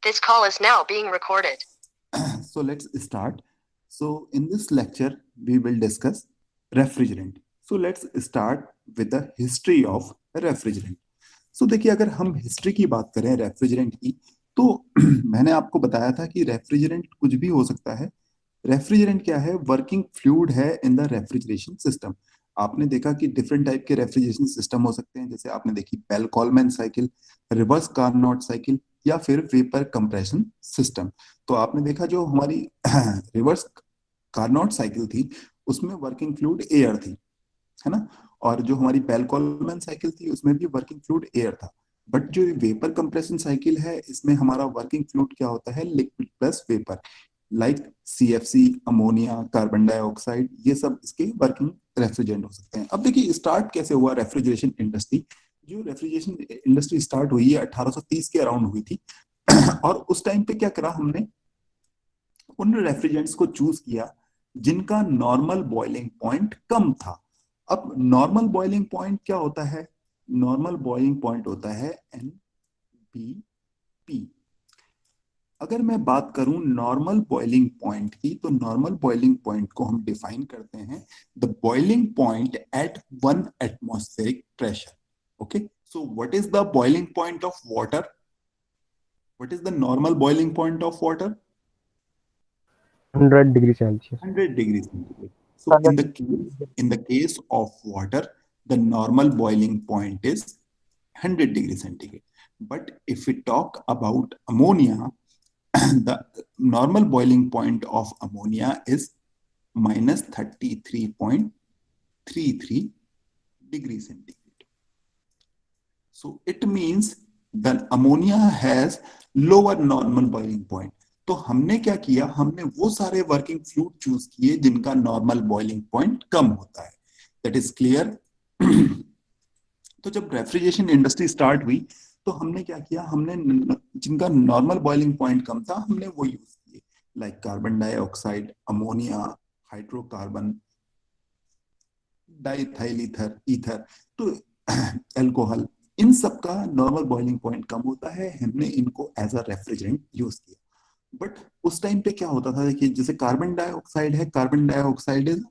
This call is now being recorded. So let's start. So in this lecture, we will discuss refrigerant. So let's start with the history of refrigerant. So देखिए, अगर हम history की बात करें refrigerant की, तो मैंने आपको बताया था कि रेफ्रिजरेंट कुछ भी हो सकता है। रेफ्रिजरेंट क्या है? वर्किंग फ्लूइड है इन द रेफ्रिजरेशन सिस्टम। आपने देखा कि डिफरेंट टाइप के रेफ्रिजरेशन सिस्टम हो सकते हैं, जैसे आपने देखी Bell Coleman cycle, reverse Carnot cycle, या फिर वेपर कंप्रेशन सिस्टम। तो आपने देखा जो हमारी रिवर्स कार्नोट साइकिल थी, उसमें वर्किंग फ्लूइड एयर थी, है ना। और जो हमारी बेल कॉलमैन साइकिल थी, उसमें भी वर्किंग फ्लूइड एयर था। बट जो वेपर कंप्रेशन साइकिल है, इसमें हमारा वर्किंग फ्लूइड क्या होता है? Liquid plus vapour, like CFC, ammonia, carbon dioxide, ये सब इसके वर्किंग रेफ्रिजरेंट हो सकते हैं। अब देखिए, स्टार्ट कैसे हुआ रेफ्रिजरेशन इंडस्ट्री। जो रेफ्रिजरेशन इंडस्ट्री स्टार्ट हुई है 1830 के अराउंड हुई थी। और उस टाइम पे क्या करा हमने? उन रेफ्रिजरेंट्स को चूज किया जिनका नॉर्मल बॉइलिंग पॉइंट कम था। अब नॉर्मल बॉइलिंग पॉइंट क्या होता है? नॉर्मल बॉइलिंग पॉइंट होता है NBP। अगर मैं बात करूं नॉर्मल बॉइलिंग पॉइंट की, तो नॉर्मल बॉइलिंग पॉइंट को हम डिफाइन करते हैं the boiling point at 1 atmospheric pressure. Okay, so what is the boiling point of water? What is the normal boiling point of water? 100 degree Celsius 100 degrees centigrade. So in the case of water, the normal boiling point is 100 degrees centigrade. But if we talk about ammonia, the normal boiling point of ammonia is minus 33.33 degrees centigrade. So it means the ammonia has lower normal boiling point. तो हमने क्या किया? हमने वो सारे working fluid choose किए जिनका normal boiling point कम होता है। That is clear. तो जब रेफ्रिजरेशन इंडस्ट्री स्टार्ट हुई, तो हमने क्या किया? हमने जिनका नॉर्मल बॉइलिंग पॉइंट कम था, हमने वो यूज किए, like carbon dioxide, ammonia, hydrocarbon, diethyl ether, ether, तो एल्कोहल, इन सब का नॉर्मल बॉइलिंग पॉइंट कम होता है। हमने इनको एज अ रेफ्रिजरेंट यूज किया। बट उस टाइम पे क्या होता था? देखिए, जैसे कार्बन डाइऑक्साइड है, कार्बन डाइऑक्साइड इज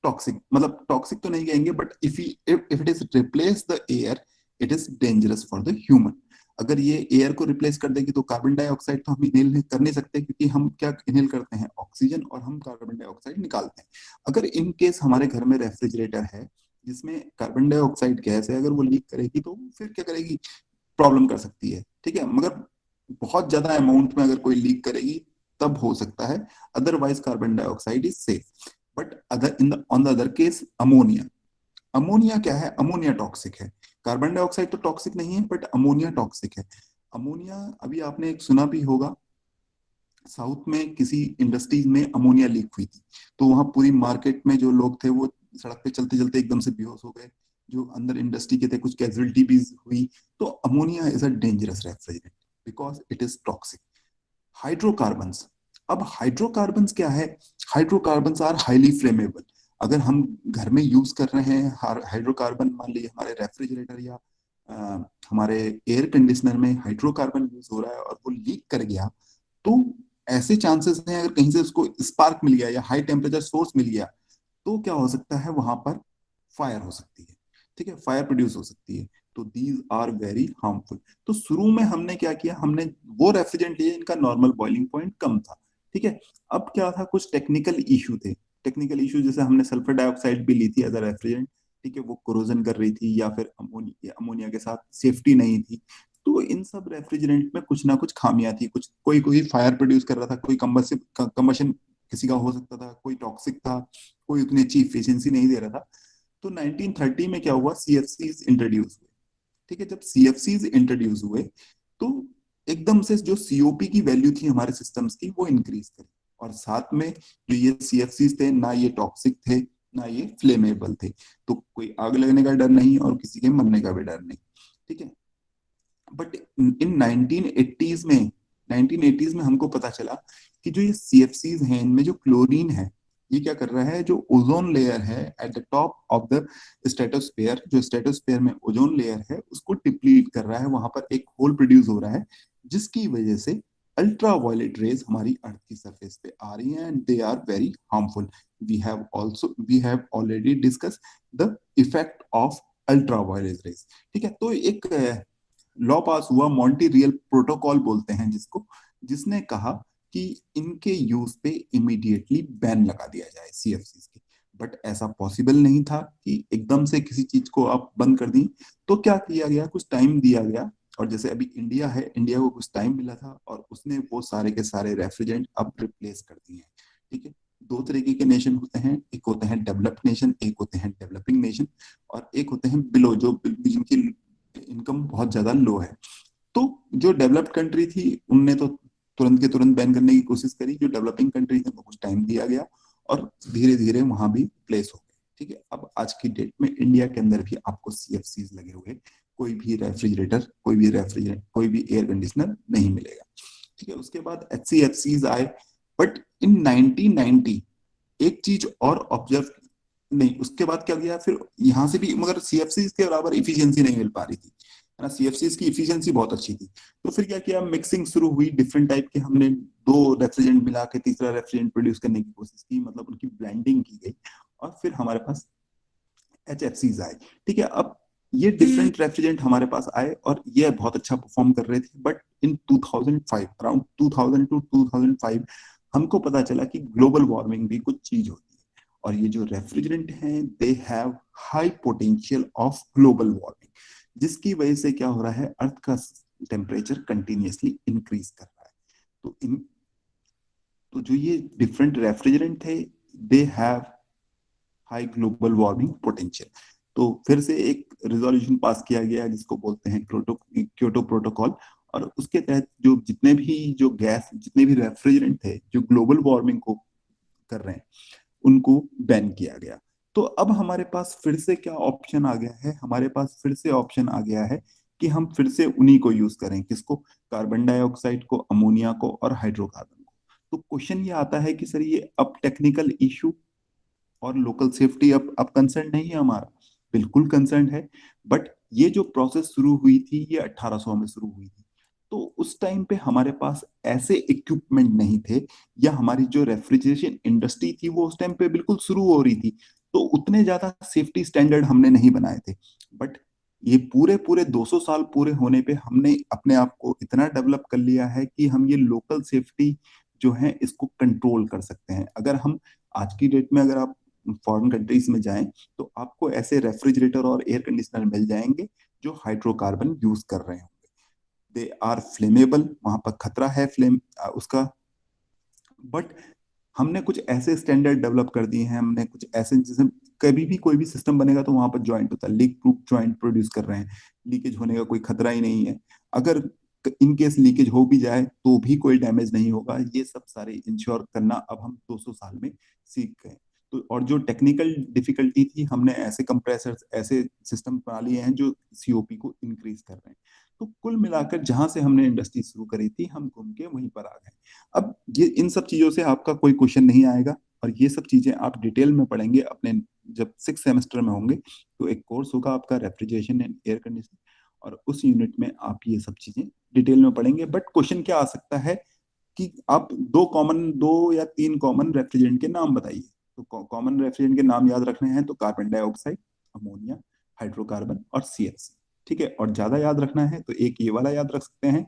टॉक्सिक, मतलब टॉक्सिक तो नहीं कहेंगे, but if it is replace the air, it is dangerous for the human. अगर ये एयर को रिप्लेस कर देगी, तो कार्बन डाइऑक्साइड तो हम इनहेल कर नहीं सकते, क्योंकि हम क्या इनहेल करते हैं? ऑक्सीजन, और हम कार्बन डाइऑक्साइड निकालते हैं। अगर इन केस हमारे घर में रेफ्रिजरेटर है जिसमें कार्बन डाइऑक्साइड गैस है, अगर वो लीक करेगी, तो फिर क्या करेगी? प्रॉब्लम कर सकती है, ठीक है। मगर बहुत ज्यादा अमाउंट में अगर कोई लीक करेगी, तब हो सकता है। Otherwise carbon dioxide is safe. But other in the on the other case, ammonia. Ammonia क्या है? अमोनिया टॉक्सिक है। कार्बन डाइऑक्साइड तो टॉक्सिक नहीं है, बट अमोनिया टॉक्सिक है। अमोनिया, अभी आपने एक सुना भी होगा, साउथ में किसी इंडस्ट्रीज में अमोनिया लीक हुई थी, तो वहां पूरी मार्केट में जो लोग थे, वो सड़क पे चलते चलते एकदम से बेहोश हो गए। जो अंदर इंडस्ट्री के थे, कुछ कैजुअलिटी भी हुई। तो ammonia is a dangerous refrigerant because it is toxic. Hydrocarbons. अब हाइड्रोकार्बन्स क्या है? Hydrocarbons are highly flammable. अगर हम घर में यूज कर रहे हैं हाइड्रोकार्बन, मान लीजिए हमारे रेफ्रिजरेटर या हमारे एयर कंडीशनर में हाइड्रोकार्बन यूज हो रहा है और वो लीक कर गया, तो ऐसे चांसेस हैं, अगर कहीं से उसको स्पार्क मिल गया या हाई टेम्परेचर सोर्स मिल गया, तो क्या हो सकता है? वहां पर फायर हो सकती है, ठीक है, फायर प्रोड्यूस हो सकती है। तो दीज आर वेरी हार्मफुल। तो शुरू में हमने क्या किया? हमने वो रेफ्रिजरेंट लिए इनका नॉर्मल बॉइलिंग पॉइंट कम था, ठीक है। अब क्या था? कुछ टेक्निकल इशू थे। टेक्निकल इशू जैसे हमने सल्फर डाइऑक्साइड भी ली थी एज अ रेफ्रिजरेंट, ठीक है, वो कोरोजन कर रही थी, या फिर अमोनिया के साथ सेफ्टी नहीं थी। तो इन सब रेफ्रिजरेंट में कुछ ना कुछ खामियां थी। कुछ कोई कोई फायर प्रोड्यूस कर रहा था, कोई कंबशन किसी का हो सकता था, कोई टॉक्सिक था, कोई उतनी अच्छी इफिशियंसी नहीं दे रहा था। तो 1930 में क्या हुआ? सीएफसीज इंट्रोड्यूस हुए, ठीक है। जब सीएफसीज इंट्रोड्यूस हुए, तो एकदम से जो सीओपी की वैल्यू थी हमारे सिस्टम्स की, वो इंक्रीज करी। और साथ में जो ये सीएफसीज थे, ना ये टॉक्सिक थे, ना ये फ्लेमेबल थे। तो कोई आग लगने का डर नहीं, और किसी के मरने का भी डर नहीं, ठीक है। बट इन 1980s में हमको पता चला कि जो ये सीएफसीज हैं, इनमें जो क्लोरीन है, ये क्या कर रहा है? जो ओजोन लेयर है at the top of the stratosphere, जो स्ट्रेटोस्फेयर में ओजोन लेयर है, उसको डिप्लीट कर रहा है। वहां पर एक होल प्रोड्यूस हो रहा है, जिसकी वजह से अल्ट्रावायलेट रेज हमारी अर्थ की सरफेस पे आ रही हैं and they are very harmful. We have already discuss the effect of ultraviolet rays. ठीक है, तो एक लॉ पास हुआ, मॉन्ट्रियल प्रोटोकॉल बोलते हैं जिसको, जिसने कहा कि इनके यूज पे इमीडिएटली बैन लगा दिया जाए सीएफसीज के. बट ऐसा पॉसिबल नहीं था कि एकदम से किसी चीज को आप बंद कर दी. तो क्या किया गया, कुछ टाइम दिया गया. और जैसे अभी इंडिया है, इंडिया को कुछ टाइम मिला था और उसने वो सारे के सारे रेफ्रिजरेंट अब रिप्लेस कर दिए हैं. ठीक है, दो तरीके के नेशन होते हैं, एक होते हैं डेवलप्ड नेशन, एक होते हैं डेवलपिंग नेशन, और एक होते हैं बिलो, जो जिनकी इनकम बहुत ज्यादा लो है. तो जो डेवलप्ड कंट्री थी उनने तो तुरंत के तुरंत बैन करने की कोशिश करी. जो डेवलपिंग कंट्री थी उनको कुछ टाइम दिया गया और धीरे धीरे वहां भी प्लेस हो गए. ठीक है, अब आज की डेट में इंडिया के अंदर भी आपको सीएफसीज लगे हुए कोई भी एयर कंडीशनर नहीं मिलेगा. ठीक है, उसके बाद एचसीएफसीज आए. बट इन 1990 एक चीज और ऑब्जर्व, नहीं उसके बाद क्या किया फिर, यहाँ से भी मगर सीएफसी के बराबर इफिशियंसी नहीं मिल पा रही थी, है ना. सीएफसी की इफिशियंसी बहुत अच्छी थी. तो फिर क्या किया, मिक्सिंग शुरू हुई डिफरेंट टाइप के. हमने दो रेफ्रिजरेंट मिला के तीसरा रेफ्रिजरेंट प्रोड्यूस करने की कोशिश की, मतलब उनकी ब्लेंडिंग की गई और फिर हमारे पास एचएफसीज आए. ठीक है, अब ये डिफरेंट रेफ्रिजरेंट हमारे पास आए और ये बहुत अच्छा परफॉर्म कर रहे थे. बट इन 2005, अराउंड 2000 टू 2005 हमको पता चला कि ग्लोबल वार्मिंग भी कुछ चीज होती है. और ये जो रेफ्रिजरेंट हैं they have high potential of global warming, जिसकी वजह से क्या हो रहा है, अर्थ का टेम्परेचर कंटिन्यूअसली इंक्रीज कर रहा है. तो इन तो जो ये डिफरेंट रेफ्रिजरेंट थे they have high global warming potential. तो फिर से एक रिजोल्यूशन पास किया गया जिसको बोलते हैं क्योटो प्रोटोकॉल. और उसके तहत जितने भी रेफ्रिजरेंट थे जो ग्लोबल वार्मिंग को कर रहे हैं उनको बैन किया गया. तो अब हमारे पास फिर से क्या ऑप्शन आ गया है, हमारे पास फिर से ऑप्शन आ गया है कि हम फिर से उन्हीं को यूज करें. किसको, कार्बन डाइऑक्साइड को, अमोनिया को और हाइड्रोकार्बन को. तो क्वेश्चन ये आता है कि सर ये अब टेक्निकल इशू और लोकल सेफ्टी अब कंसर्न नहीं है हमारा, बिल्कुल कंसर्न है. बट ये जो प्रोसेस शुरू हुई थी ये 1800 में शुरू हुई थी. तो उस टाइम पे हमारे पास ऐसे इक्विपमेंट नहीं थे, या हमारी जो रेफ्रिजरेशन इंडस्ट्री थी वो उस टाइम पे बिल्कुल शुरू हो रही थी. तो उतने ज्यादा सेफ्टी स्टैंडर्ड हमने नहीं बनाए थे. बट ये पूरे पूरे 200 साल पूरे होने पे हमने अपने आप को इतना डेवलप कर लिया है कि हम ये लोकल सेफ्टी जो है इसको कंट्रोल कर सकते हैं. अगर हम आज की डेट में अगर आप फॉरेन कंट्रीज में जाएं तो आपको ऐसे रेफ्रिजरेटर और एयर कंडीशनर मिल जाएंगे जो हाइड्रोकार्बन यूज कर रहे होंगे. दे आर फ्लेमेबल, वहां पर खतरा है फ्लेम उसका. बट हमने कुछ ऐसे स्टैंडर्ड डेवलप कर दिए हैं, हमने कुछ ऐसे जैसे कभी भी कोई भी सिस्टम बनेगा तो वहां पर ज्वाइंट होता है, लीक प्रूफ ज्वाइंट प्रोड्यूस कर रहे हैं. लीकेज होने का कोई खतरा ही नहीं है. अगर इन केस लीकेज हो भी जाए तो भी कोई डैमेज नहीं होगा. ये सब सारे इंश्योर करना अब हम 200 साल में सीख गए. तो और जो टेक्निकल डिफिकल्टी थी, हमने ऐसे कंप्रेसर्स, ऐसे सिस्टम बना लिए हैं जो सीओपी को इंक्रीज कर रहे हैं. तो कुल मिलाकर जहां से हमने इंडस्ट्री शुरू करी थी हम घूम के वहीं पर आ गए. अब ये इन सब चीजों से आपका कोई क्वेश्चन नहीं आएगा, और ये सब चीजें आप डिटेल में पढ़ेंगे अपने जब 6 सेमेस्टर में होंगे. तो एक कोर्स होगा आपका रेफ्रिजरेशन एंड एयर कंडीशनिंग, और उस यूनिट में आप ये सब चीजें डिटेल में पढ़ेंगे. बट क्वेश्चन क्या आ सकता है कि आप दो या तीन कॉमन रेफ्रिजरेंट के नाम बताइए. तो कॉमन रेफ्रिजरेंट के नाम याद रखने हैं तो कार्बन डाइऑक्साइड, अमोनिया, हाइड्रोकार्बन और सीएफसी. ठीक है, और ज्यादा याद रखना है तो एक ये वाला याद रख सकते हैं,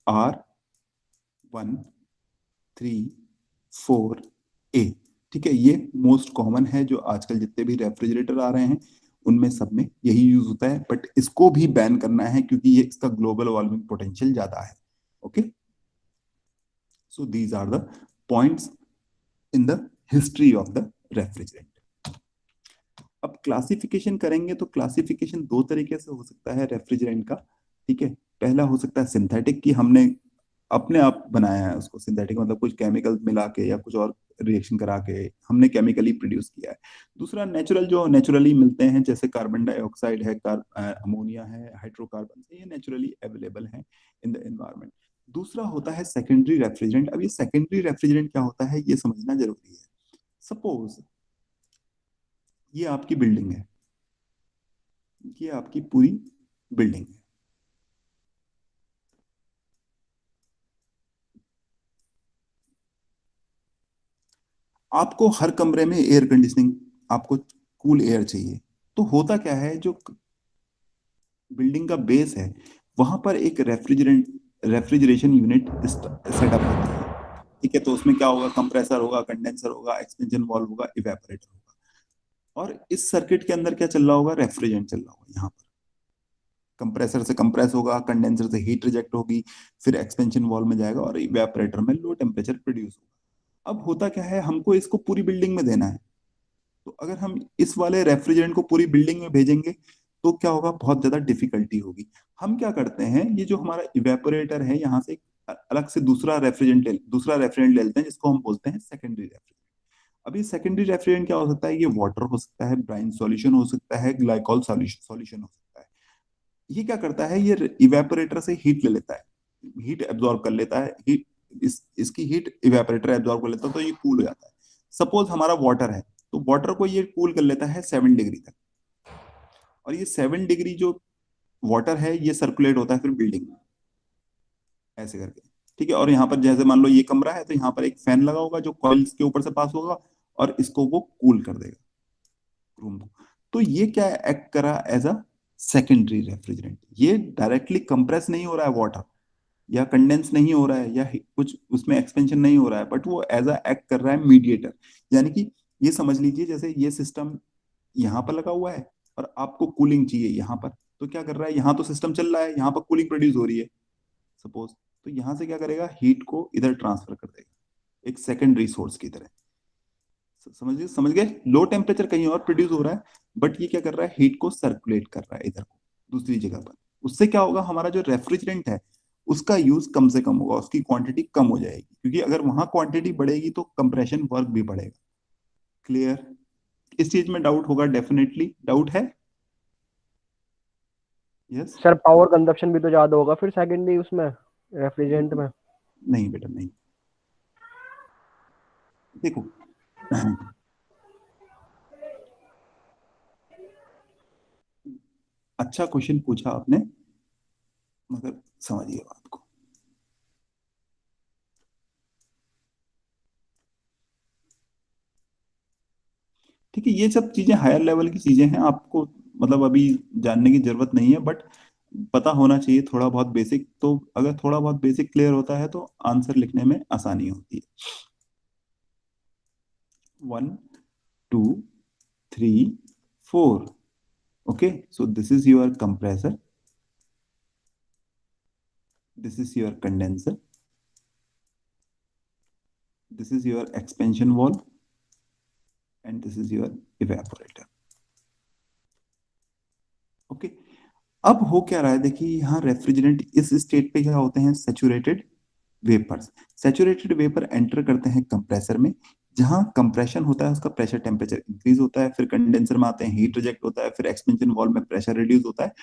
R134A. ठीक है, ये मोस्ट कॉमन है जो आजकल जितने भी रेफ्रिजरेटर आ रहे हैं उनमें सब में यही यूज होता है. बट इसको भी बैन करना है क्योंकि ये इसका ग्लोबल वार्मिंग पोटेंशियल ज्यादा है. Okay, so these are the points in the history of the refrigerant. अब क्लासिफिकेशन करेंगे तो क्लासिफिकेशन दो तरीके से हो सकता है रेफ्रिजरेंट का. ठीक है, पहला हो सकता है सिंथेटिक, कि हमने अपने आप बनाया है उसको. सिंथेटिक मतलब कुछ केमिकल मिला के या कुछ और रिएक्शन करा के हमने केमिकली प्रोड्यूस किया है. दूसरा नेचुरल, जो नेचुरली मिलते हैं जैसे कार्बन डाइऑक्साइड है, अमोनिया है, हाइड्रोकार्बन है, ये नेचुरली अवेलेबल है इन द एनवायरमेंट. दूसरा होता है सेकेंडरी रेफ्रिजरेंट. अब ये सेकेंडरी रेफ्रिजरेंट क्या होता है ये समझना जरूरी है. सपोज ये आपकी बिल्डिंग है, ये आपकी पूरी बिल्डिंग है. आपको हर कमरे में एयर कंडीशनिंग, आपको कूल एयर चाहिए। तो होता क्या है, जो बिल्डिंग का बेस है वहां पर एक रेफ्रिजरेशन यूनिट सेटअप होती है। ठीक है, तो उसमें क्या होगा, कंप्रेसर होगा, कंडेंसर होगा, एक्सपेंशन वाल्व होगा, इवेपोरेटर होगा। और इस सर्किट के अंदर क्या चल रहा होगा, रेफ्रिजरेंट चल रहा होगा। यहाँ पर कंप्रेसर से कंप्रेस होगा, कंडेंसर से हीट रिजेक्ट होगी, फिर एक्सपेंशन वाल्व में जाएगा और इवेपोरेटर में लो टेम्परेचर प्रोड्यूस होगा। अब होता क्या है, हमको इसको पूरी बिल्डिंग में देना है। तो अगर हम इस वाले रेफ्रिजरेंट को पूरी बिल्डिंग में भेजेंगे तो क्या होगा, बहुत ज्यादा डिफिकल्टी होगी। हम क्या करते हैं, ये जो हमारा इवेपोरेटर है, यहाँ से अलग से दूसरा रेफ्रिजरेंट ले लेते हैं, जिसको हम बोलते हैं सेकेंडरी रेफ्रिजरेंट। अब ये सेकेंडरी रेफ्रिजरेंट क्या हो सकता है, ये वाटर हो सकता है, ब्राइन सॉल्यूशन हो सकता है, ग्लाइकॉल सॉल्यूशन हो सकता है। ये क्या करता है, ये इवेपोरेटर से हीट ले लेता है, हीट एब्जॉर्ब कर लेता है, हीट इसकी हीट इवेपोरेटर एब्जॉर्ब कर लेता है, तो ये कूल हो जाता है। सपोज हमारा वाटर है, तो वाटर को ये कूल कर लेता है 7 डिग्री तक। और ये 7 डिग्री जो वाटर है, ये सर्कुलेट होता है फिर बिल्डिंग में, ऐसे करके। ठीक है, और यहाँ पर जैसे मान लो ये कमरा है, तो यहाँ पर एक फैन लगा होगा जो कॉइल्स के ऊपर से पास होगा, और इसको वो कूल कर देगा रूम को। तो ये क्या एक्ट करा एज अ सेकेंडरी रेफ्रिजरेंट। ये डायरेक्टली कंप्रेस नहीं हो रहा है वाटर, या कंडेंस नहीं हो रहा है, या कुछ उसमें एक्सपेंशन नहीं हो रहा है, बट वो एज अ एक्ट कर रहा है मीडिएटर। यानी कि ये समझ लीजिए, जैसे ये सिस्टम यहाँ पर लगा हुआ है और आपको कूलिंग चाहिए यहाँ पर, तो क्या कर रहा है, यहाँ तो सिस्टम चल रहा है, यहाँ पर कूलिंग प्रोड्यूस हो रही है सपोज, तो यहाँ से क्या करेगा, हीट को इधर ट्रांसफर कर देगा एक सेकेंडरी सोर्स की तरह। समझ गए, लो टेम्परेचर कहीं और प्रोड्यूस हो रहा है, बट ये क्या कर रहा है, हीट को सर्कुलेट कर रहा है इधर को दूसरी जगह पर। उससे क्या होगा, हमारा जो रेफ्रिजरेंट है उसका यूज कम से कम होगा, उसकी क्वांटिटी कम हो जाएगी, क्योंकि अगर वहां क्वांटिटी बढ़ेगी तो कंप्रेशन वर्क भी बढ़ेगा। क्लियर? इस चीज में डाउट होगा, डेफिनेटली डाउट है। यस। सर पावर कंजप्शन भी तो ज्यादा होगा फिर सेकेंडरी उसमें रेफ्रिजरेंट में। नहीं बेटा नहीं, देखो अच्छा क्वेश्चन पूछा आपने, मगर समझिए बात को। ठीक है, ये सब चीजें हायर लेवल की चीजें हैं, आपको मतलब अभी जानने की जरूरत नहीं है, बट पता होना चाहिए थोड़ा बहुत बेसिक। तो अगर थोड़ा बहुत बेसिक क्लियर होता है तो आंसर लिखने में आसानी होती है। 1 2 3 4। Okay, so this is your compressor, this is your condenser, this is your expansion valve, and this is your evaporator. Okay, अब हो क्या रहा है, देखिए यहाँ रेफ्रिजरेंट इस स्टेट पे क्या होते हैं, saturated vapours. Saturated vapour enter करते हैं कंप्रेसर में, जहां कंप्रेशन होता है उसका प्रेशर टेम्परेचर इंक्रीज होता है, फिर कंडेंसर में आते हैं, हीट रिजेक्ट होता है, फिर एक्सपेंशन वॉल्व में प्रेशर रिड्यूस होता है,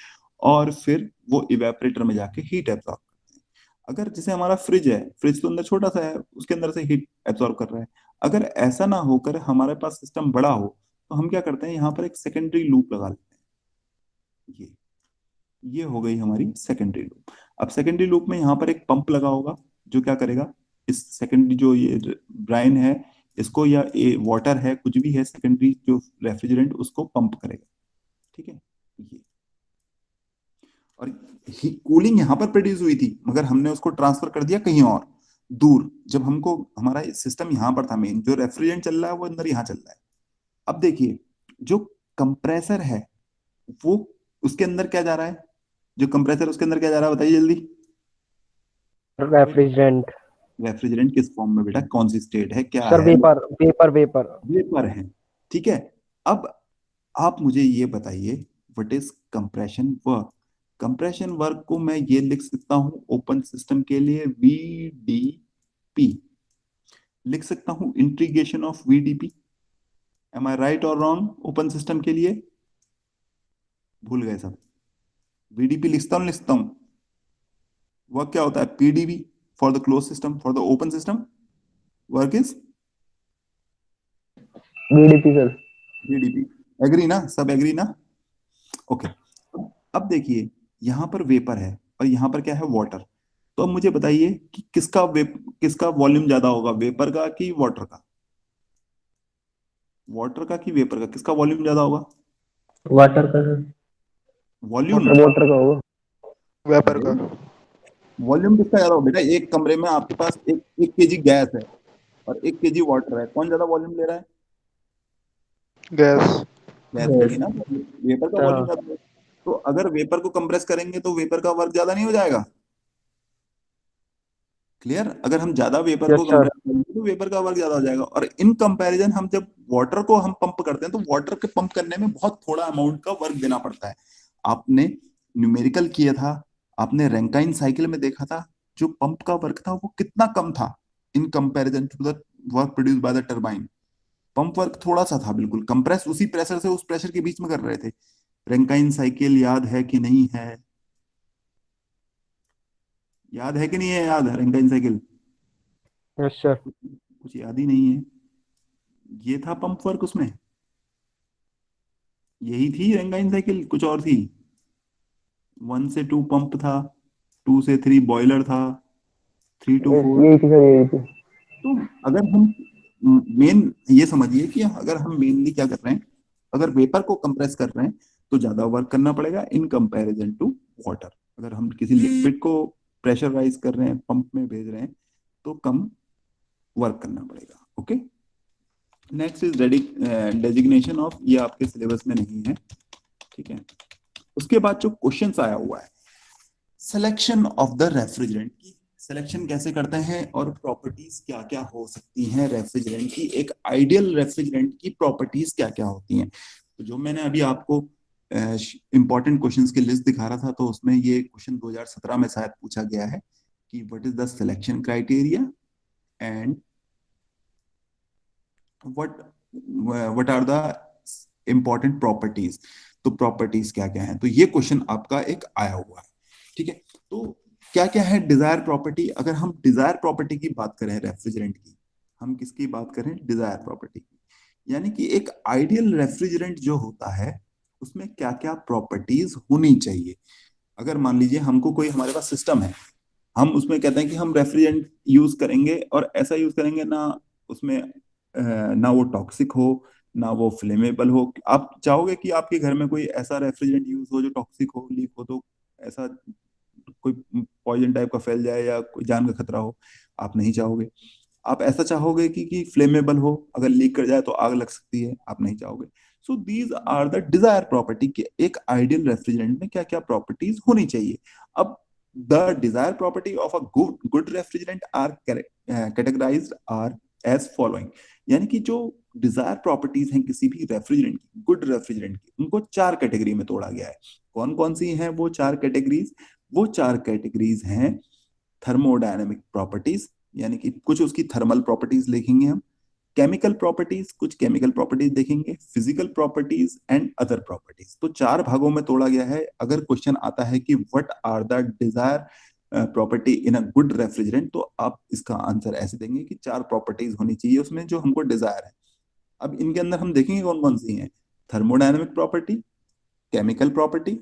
और फिर वो इवेपोरेटर में जाके हीट एब्जॉर्ब करते हैं। अगर जैसे हमारा फ्रिज है, फ्रिज तो अंदर छोटा सा है, उसके अंदर से हीट एब्जॉर्ब कर रहा है। अगर ऐसा ना होकर हमारे पास सिस्टम बड़ा हो, तो हम क्या करते हैं, यहाँ पर एक सेकेंडरी लूप लगा लेते हैं। ये हो गई हमारी सेकेंडरी लूप। अब सेकेंडरी लूप में यहाँ पर एक पंप लगा होगा, जो क्या करेगा, इस सेकेंडरी जो ये ब्राइन है इसको, या ये वाटर है, कुछ भी है, सेकेंडरी जो रेफ्रिजरेंट उसको पंप करेगा। ठीक है, ये और कूलिंग यहाँ पर प्रोड्यूस हुई थी, मगर हमने उसको ट्रांसफर कर दिया कहीं और दूर। जब हमको हमारा सिस्टम यहाँ पर था, मेन जो रेफ्रिजरेंट चल रहा है वो अंदर यहाँ चल रहा है। अब देखिए, जो कंप्रेसर है वो, उसके अंदर क्या जा रहा है, जो कंप्रेसर उसके अंदर क्या जा रहा है, बताइए जल्दी। रेफ्रिजरेंट। रेफ्रिजरेंट किस फॉर्म में बेटा, कौन सी स्टेट है, क्या सर है? Vapour vapour vapour. वेपर है। ठीक है, अब आप मुझे ये बताइए, what is compression work. Compression work को मैं ये लिख सकता हूं ओपन सिस्टम के लिए, VDP लिख सकता हूं, integration of VDP। Am I right और रॉन्ग ओपन सिस्टम के लिए? भूल गए सब। VDP लिखता हूं, वर्क क्या होता है, PDB for the close system, for the open system work is BDP sir. VDP। Agree ना, सब एग्री ना? ओके, अब देखिए, यहां पर वेपर है और यहां पर क्या है, वाटर। तो अब मुझे बताइए कि किसका वॉल्यूम ज्यादा होगा, वेपर का कि वाटर का? वाटर का कि वेपर का, किसका वॉल्यूम ज्यादा होगा? वाटर का सर। वॉल्यूम? वाटर का होगा। वेपर का। वॉल्यूम किसका ज्यादा होगा बेटा? एक कमरे में आपके पास एक 1 केजी गैस है और 1 केजी वाटर है, कौन ज्यादा वॉल्यूम ले रहा है? गैस। गैस लेगी यस। ना, तो वेपर का वॉल्यूम हाँ। ज्यादा होगा। तो अगर वेपर को कंप्रेस करेंगे तो वेपर का वर्क ज्यादा नहीं हो जाएगा? क्लियर? अगर हम ज्यादा वेपर यस को सर। कंप्रेस करेंगे तो वेपर का वर्क ज्यादा हो जाएगा। और इन कंपैरिजन हम जब वाटर को हम पंप करते हैं तो वाटर के पंप करने में बहुत थोड़ा अमाउंट का वर्क देना पड़ता है। आपने न्यूमेरिकल किया था, आपने रैंकाइन साइकिल में देखा था, जो पंप का वर्क था वो कितना कम था in comparison to the work produce by the turbine. Pump work थोड़ा सा था, बिल्कुल कंप्रेस उसी प्रेशर से उस प्रेशर के बीच में कर रहे थे। रैंकाइन साइकिल याद है कि नहीं है? याद है कि नहीं है? याद है रैंकाइन साइकिल? Yes sir. कुछ याद ही नहीं है। ये था पंप वर्क उसमें, यही थी रैंकाइन साइकिल, कुछ और थी? 1 से 2 पंप था, 2 से 3 बॉयलर था, 3 to 4। यही थी सर, यही थी। तो अगर हम मेन ये समझिए कि अगर हम मेनली क्या कर रहे हैं, अगर वेपर को कंप्रेस कर रहे हैं तो ज्यादा वर्क करना पड़ेगा इन कंपैरिजन टू वाटर। अगर हम किसी लिक्विड को प्रेशराइज कर रहे हैं, पंप में भेज रहे हैं, तो कम वर्क करना पड़ेगा। Okay, next is designation of, ये आपके सिलेबस में नहीं है, ठीक है। उसके बाद जो क्वेश्चंस आया हुआ है, सिलेक्शन ऑफ द रेफ्रिजरेंट की सिलेक्शन कैसे करते हैं और प्रॉपर्टीज क्या क्या हो सकती हैं रेफ्रिजरेंट की, एक आइडियल रेफ्रिजरेंट की प्रॉपर्टीज क्या क्या होती हैं। तो जो मैंने अभी आपको इंपॉर्टेंट क्वेश्चंस की लिस्ट दिखा रहा था, तो उसमें ये क्वेश्चन 2017 में शायद पूछा गया है कि what is the selection criteria and what what are the important properties. तो प्रॉपर्टीज क्या क्या है, तो ये क्वेश्चन आपका एक आया हुआ है, ठीक है। तो क्या क्या है डिजायर प्रॉपर्टी? अगर हम डिजायर प्रॉपर्टी की बात करें रेफ्रिजरेंट की, हम किसकी बात करें? डिजायर प्रॉपर्टी की। यानी कि एक आइडियल रेफ्रिजरेंट जो होता है उसमें क्या क्या प्रॉपर्टीज होनी चाहिए। अगर मान लीजिए हमको कोई, हमारे पास सिस्टम है, हम उसमें कहते हैं कि हम रेफ्रिजरेंट यूज करेंगे और ऐसा यूज करेंगे ना उसमें ना वो टॉक्सिक हो ना वो फ्लेमेबल हो। आप चाहोगे कि आपके घर में कोई ऐसा रेफ्रिजरेंट यूज हो जो टॉक्सिक हो, लीक हो, तो ऐसा कोई पॉइजन टाइप का फैल जाए या कोई जान का खतरा हो? आप नहीं चाहोगे। आप ऐसा चाहोगे कि फ्लेमेबल हो, अगर लीक कर जाए तो आग लग सकती है, आप नहीं चाहोगे। So these are the desire property कि एक आइडियल रेफ्रिजरेंट में क्या क्या प्रॉपर्टीज होनी चाहिए। अब the desire property of a good refrigerant are categorized are as following. यानी कि जो डिजायर प्रॉपर्टीज हैं किसी भी रेफ्रिजरेंट की, गुड रेफ्रिजरेंट की, उनको 4 कैटेगरी में तोड़ा गया है। कौन कौन सी हैं वो 4 कैटेगरीज? वो 4 कैटेगरीज हैं थर्मोडायनेमिक प्रॉपर्टीज, यानी कि कुछ उसकी थर्मल प्रॉपर्टीज लिखेंगे हम, केमिकल प्रॉपर्टीज कुछ केमिकल प्रॉपर्टीज देखेंगे, physical properties and other properties. तो 4 भागों में तोड़ा गया है। अगर क्वेश्चन आता है कि what are the desire property in a good refrigerant, तो आप इसका आंसर ऐसे देंगे कि 4 प्रॉपर्टीज होनी चाहिए उसमें जो हमको डिजायर है। अब इनके अंदर हम देखेंगे कौन कौन सी हैं। Thermodynamic property, chemical property,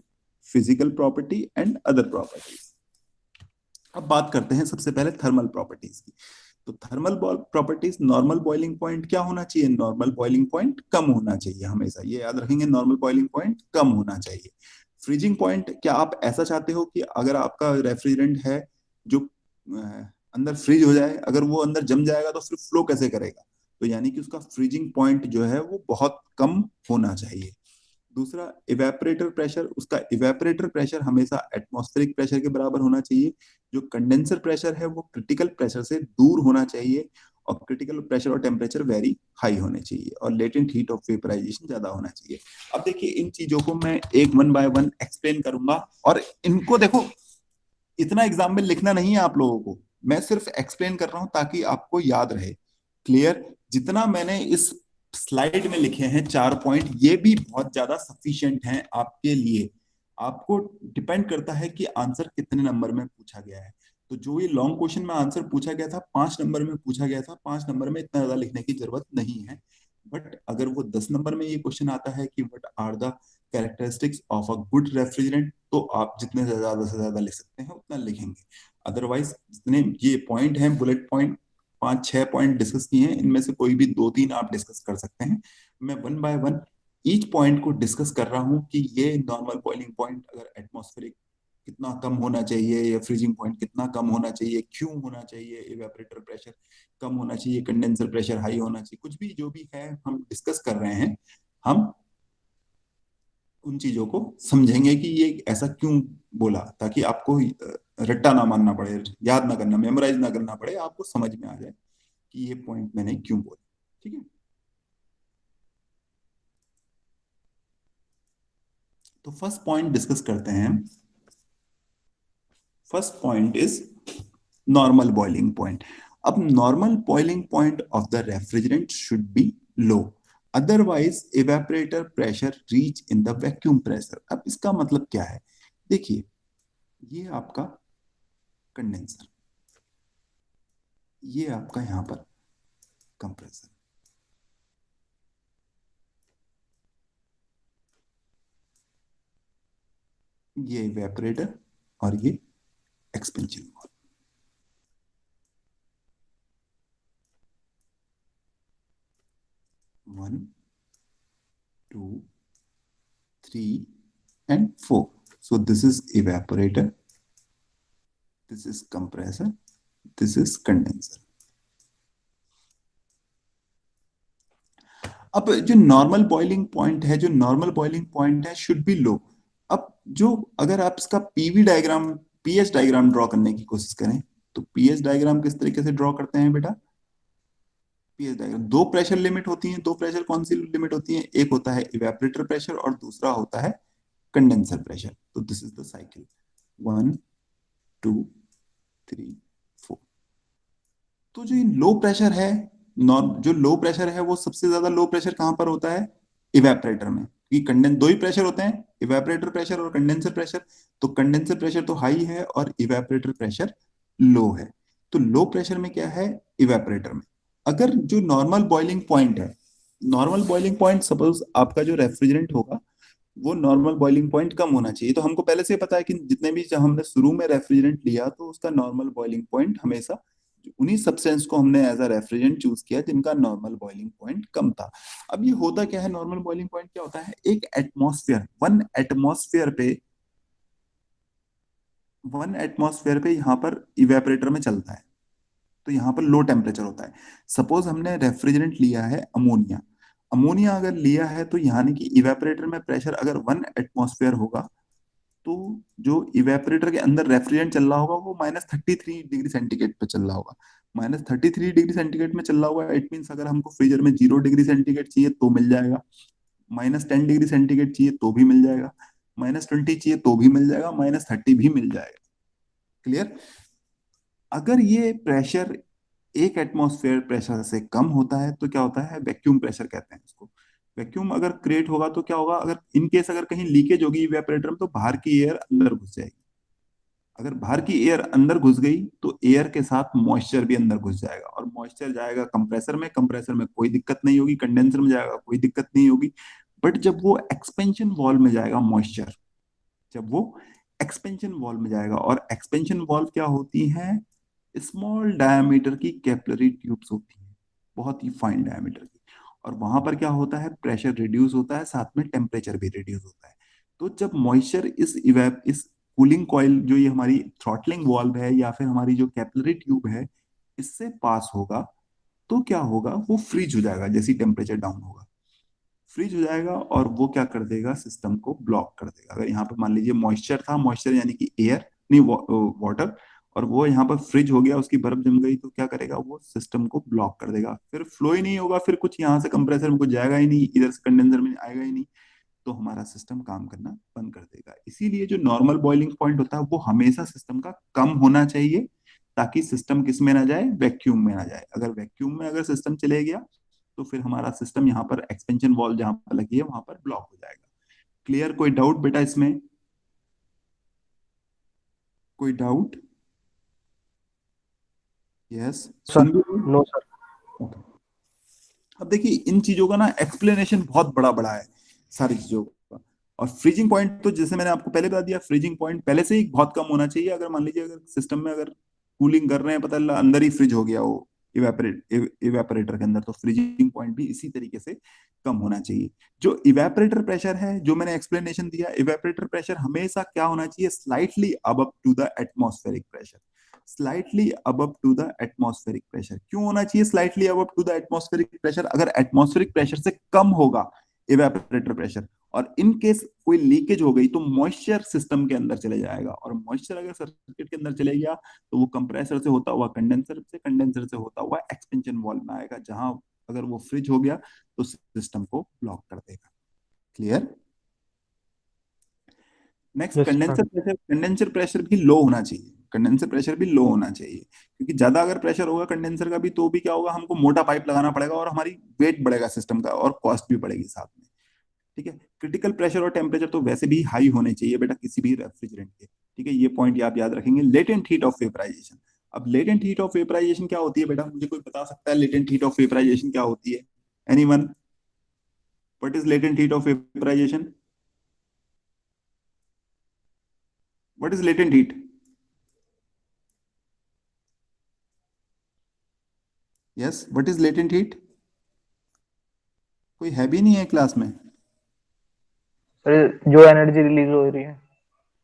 physical property and other properties. अब बात करते हैं सबसे पहले थर्मल प्रॉपर्टीज की। तो thermal properties, normal boiling point क्या होना चाहिए? नॉर्मल बॉइलिंग पॉइंट कम होना चाहिए, हमेशा ये याद रखेंगे, नॉर्मल बॉइलिंग पॉइंट कम होना चाहिए। फ्रीजिंग पॉइंट, क्या आप ऐसा चाहते हो कि अगर आपका रेफ्रिजरेंट है जो अंदर फ्रीज हो जाए, अगर वो अंदर जम जाएगा तो फिर फ्लो कैसे करेगा? तो यानी कि उसका फ्रीजिंग पॉइंट जो है वो बहुत कम होना चाहिए। दूसरा, इवेपोरेटर प्रेशर, उसका इवेपोरेटर प्रेशर हमेशा एटमॉस्फेरिक प्रेशर के बराबर होना चाहिए। जो कंडेंसर प्रेशर है वो क्रिटिकल प्रेशर से दूर होना चाहिए, और क्रिटिकल प्रेशर और टेम्परेचर वेरी हाई होने चाहिए, और लेटेंट हीट ऑफ वेपराइजेशन ज्यादा होना चाहिए। अब देखिए इन चीजों को मैं एक 1 बाय 1 एक्सप्लेन करूंगा, और इनको देखो, इतना एग्जाम में लिखना नहीं है आप लोगों को, मैं सिर्फ एक्सप्लेन कर रहा हूं ताकि आपको याद रहे। क्लियर? जितना मैंने इस स्लाइड में लिखे हैं 4 पॉइंट, ये भी बहुत ज्यादा सफिशिएंट हैं आपके लिए। आपको डिपेंड करता है कि आंसर कितने नंबर में पूछा गया है। तो जो ये लॉन्ग क्वेश्चन में आंसर पूछा गया था 5 नंबर में पूछा गया था, 5 नंबर में इतना ज्यादा लिखने की जरूरत नहीं है। बट अगर वो 10 नंबर में ये क्वेश्चन आता है कि what are the characteristics of a good refrigerant, तो आप जितने ज्यादा से ज्यादा लिख सकते हैं उतना लिखेंगे। अदरवाइज जितने ये पॉइंट हैं, बुलेट पॉइंट, 5-6 पॉइंट डिस्कस किए हैं, इनमें से कोई भी 2-3 आप डिस्कस कर सकते हैं। मैं one by one each point को डिस्कस कर रहा हूं कि ये नॉर्मल बॉइलिंग पॉइंट अगर एटमॉस्फेरिक कितना कम होना चाहिए, या फ्रीजिंग पॉइंट कितना कम होना चाहिए, क्यों होना चाहिए, इवेपोरेटर प्रेशर कम होना चाहिए, कंडेंसर प्रेशर हाई होना चाहिए, कुछ भी जो भी है हम डिस्कस कर रहे हैं, हम उन चीजों को समझेंगे कि ये ऐसा क्यों बोला, ताकि आपको रट्टा ना मानना पड़े, याद ना करना, मेमोराइज ना करना पड़े, आपको समझ में आ जाए कि ये पॉइंट मैंने क्यों बोला। ठीक है, तो फर्स्ट पॉइंट डिस्कस करते हैं। First point is normal boiling point. अब normal boiling point of the refrigerant should be low, otherwise evaporator pressure reach in the vacuum pressure. अब इसका मतलब क्या है, देखिए ये आपका कंडेंसर, ये आपका यहां पर कंप्रेसर, ये इवेपोरेटर और ये expansion valve. 1, 2, 3 and 4. So this is evaporator, this is compressor, this is condenser. अब जो नॉर्मल बॉइलिंग पॉइंट है, जो नॉर्मल बॉइलिंग पॉइंट है शुड बी लो। अब जो अगर आप इसका PV diagram, pH diagram draw करने की कोशिश करें, तो पीएच डायग्राम किस तरीके से ड्रॉ करते हैं बेटा? पीएच डायग्राम, दो प्रेशर लिमिट होती हैं। दो प्रेशर कौन सी लिमिट होती है? एक होता है इवेपोरेटर प्रेशर और दूसरा होता है कंडेंसर प्रेशर। तो दिस इज द साइकिल, 1, 2, 3, 4। तो जो लो प्रेशर है, जो लो प्रेशर है वो सबसे ज्यादा लो प्रेशर कहां पर होता है? इवेपोरेटर में। कि कंडेंस दो ही प्रेशर होते हैं, इवेपोरेटर प्रेशर और कंडेंसर प्रेशर। तो कंडेंसर प्रेशर तो हाई है और इवेपोरेटर प्रेशर लो है। तो लो प्रेशर में क्या है? इवेपोरेटर में। अगर जो नॉर्मल बॉइलिंग पॉइंट है, नॉर्मल बॉइलिंग पॉइंट सपोज आपका जो रेफ्रिजरेंट होगा वो नॉर्मल बॉइलिंग पॉइंट कम होना चाहिए। तो हमको पहले से पता है कि जितने भी जब हमने शुरू में रेफ्रिजरेंट लिया तो उसका नॉर्मल बॉइलिंग पॉइंट हमेशा उन्हीं सब्सटेंस को हमने एज अ रेफ्रिजरेंट चूज किया जिनका नॉर्मल बॉइलिंग पॉइंट कम था। अब ये होता क्या है, नॉर्मल बॉइलिंग पॉइंट क्या होता है? एक एटमॉस्फेयर, वन एटमॉस्फेयर पे यहाँ पर इवेपोरेटर में चलता है, तो यहाँ पर लो टेम्परेचर होता है। सपोज हमने रेफ्रिजरेंट लिया है अमोनिया, अमोनिया अगर लिया है तो यानी कि इवेपोरेटर में प्रेशर अगर 1 एटमॉस्फेयर होगा, तो जो इवेपोरेटर के अंदर रेफ्रिजरेंट चल रहा होगा वो -33 डिग्री सेंटीग्रेड पे चल रहा होगा। -33 डिग्री सेंटीग्रेड में चल रहा होगा, इट मीन्स अगर हमको फ्रीजर में 0 डिग्री सेंटीग्रेड चाहिए तो मिल जाएगा, -10 डिग्री सेंटीग्रेड चाहिए तो भी मिल जाएगा, -20 चाहिए तो भी मिल जाएगा, -30 भी मिल जाएगा। क्लियर? अगर ये प्रेशर एक एटमॉस्फेयर प्रेशर से कम होता है तो क्या होता है? वैक्यूम प्रेशर कहते हैं इसको। वैक्यूम अगर क्रिएट होगा तो क्या होगा? अगर इन केस अगर कहीं लीकेज होगी इवेपोरेटर में तो बाहर की एयर अंदर घुस जाएगी। अगर बाहर की एयर अंदर घुस गई तो एयर के साथ मॉइस्चर भी अंदर घुस जाएगा, और मॉइस्चर जाएगा कंप्रेसर में, कंप्रेसर में कोई दिक्कत नहीं होगी, कंडेंसर में जाएगा कोई दिक्कत नहीं होगी। बट जब वो एक्सपेंशन वॉल्व में जाएगा मॉइस्चर, जब वो एक्सपेंशन वॉल्व में जाएगा, और एक्सपेंशन वॉल्व क्या होती है? स्मॉल डायमीटर की कैपिलरी ट्यूब्स होती हैं, बहुत ही फाइन डायमीटर की, और वहां पर क्या होता है? प्रेशर रिड्यूस होता है, साथ में टेम्परेचर भी रिड्यूस होता है। तो जब मॉइस्चर इस कूलिंग कॉइल, जो ये हमारी थ्रॉटलिंग वाल्व है या फिर हमारी जो कैपिलरी ट्यूब है, इससे पास होगा तो क्या होगा? वो फ्रीज हो जाएगा जैसे टेम्परेचर डाउन होगा, फ्रीज हो जाएगा, और वो क्या कर देगा? सिस्टम को ब्लॉक कर देगा। अगर यहाँ पर मान लीजिए मॉइस्चर था, मॉइस्चर यानी कि एयर नहीं, वाटर, और वो यहाँ पर फ्रिज हो गया, उसकी बर्फ जम गई, तो क्या करेगा? वो सिस्टम को ब्लॉक कर देगा, फिर फ्लो ही नहीं होगा, फिर कुछ यहाँ से कंप्रेसर में कुछ जाएगा ही नहीं, इधर से कंडेंसर में आएगा ही नहीं, तो हमारा सिस्टम काम करना बंद कर देगा। इसीलिए जो नॉर्मल बॉइलिंग पॉइंट होता है वो हमेशा सिस्टम का कम होना चाहिए, ताकि सिस्टम किस में ना जाए? वैक्यूम में ना जाए। अगर वैक्यूम में अगर सिस्टम चले गया तो फिर हमारा सिस्टम यहाँ पर एक्सपेंशन वॉल जहां पर लगी है वहां पर ब्लॉक हो जाएगा। क्लियर? कोई डाउट बेटा इसमें? कोई डाउट? यस, सर, सुन भी? No sir. अब देखिए इन चीजों का ना एक्सप्लेनेशन बहुत बड़ा बड़ा है, सारी चीजों का। और फ्रीजिंग पॉइंट तो जैसे मैंने आपको पहले बता दिया, फ्रीजिंग पॉइंट पहले से ही बहुत कम होना चाहिए। अगर मान लीजिए अगर सिस्टम में अगर कूलिंग कर रहे हैं, पता चला अंदर ही फ्रिज हो गया, वो इवेपोरेटर के अंदर, तो फ्रीजिंग पॉइंट भी इसी तरीके से कम होना चाहिए। जो इवेपोरेटर प्रेशर है, जो मैंने एक्सप्लेनेशन दिया, इवेपोरेटर प्रेशर हमेशा क्या होना चाहिए, slightly above to the atmospheric pressure. Slightly above to the atmospheric pressure क्यों होना चाहिए slightly above to the atmospheric pressure? अगर एटमॉस्फेरिक प्रेशर से कम होगा इवेपोरेटर प्रेशर, और इन केस कोई लीकेज हो गई, तो मॉइस्चर सिस्टम के अंदर चले जाएगा, और मॉइस्चर अगर सर्किट के अंदर चले गया तो वो कंप्रेसर से होता हुआ कंडेंसर से, कंडेंसर से होता हुआ एक्सपेंशन वॉल्व में आएगा, जहां अगर वो फ्रिज हो गया तो सिस्टम को ब्लॉक कर देगा। Clear? Next, yes sir. Condenser pressure भी लो होना चाहिए। कंडेंसर प्रेशर भी लो होना चाहिए, क्योंकि ज्यादा अगर प्रेशर होगा कंडेंसर का भी, तो भी क्या होगा, हमको मोटा पाइप लगाना पड़ेगा और हमारी वेट बढ़ेगा सिस्टम का, और कॉस्ट भी बढ़ेगी साथ में। ठीक है? क्रिटिकल प्रेशर और टेम्परेचर तो वैसे भी हाई होने चाहिए बेटा किसी भी रेफ्रिजरेंट के। ठीक है? ये पॉइंट आप याद रखेंगे। Latent heat of vaporization. अब लेटेंट हीट ऑफ वेपराइजेशन क्या होती है बेटा? मुझे कोई बता सकता है लेटेंट हीट ऑफ वेपराइजेशन क्या होती है? Anyone? What is latent heat of vaporization? What is latent heat? Yes, what is latent heat? कोई है भी नहीं है क्लास में? सर जो एनर्जी रिलीज हो रही है,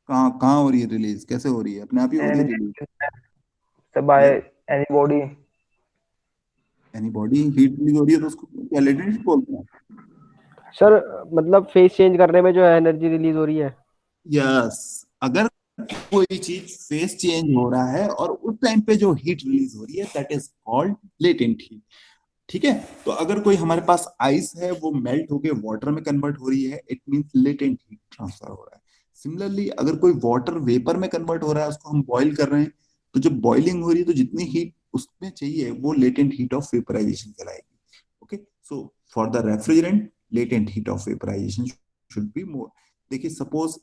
कहाँ कहाँ हो रही है रिलीज? कैसे हो रही है? अपने आप ही हो रही है release? Sir by any body. Any body heat release हो रही है तो उसको क्या लेटेंट हीट बोलते हैं? सर मतलब फेस चेंज करने में जो एनर्जी रिलीज हो रही है। यस, अगर कोई चीज फेस चेंज हो रहा है और उस टाइम पे जो हीट रिलीज हो रही है, that is called latent heat. ठीक है? तो अगर कोई हमारे पास आइस है, वो मेल्ट होके वाटर में कन्वर्ट हो रही है, it means latent heat transfer हो रहा है। सिमिलरली अगर कोई वाटर वेपर में कन्वर्ट हो रहा है, उसको हम बॉईल कर रहे हैं, तो जब बॉइलिंग हो रही है तो जितनी हीट उसमें चाहिए वो लेटेंट हीट ऑफ वेपराइजेशन कहलाएगी। Okay, so for the refrigerant latent heat of vaporization should be more. देखिए suppose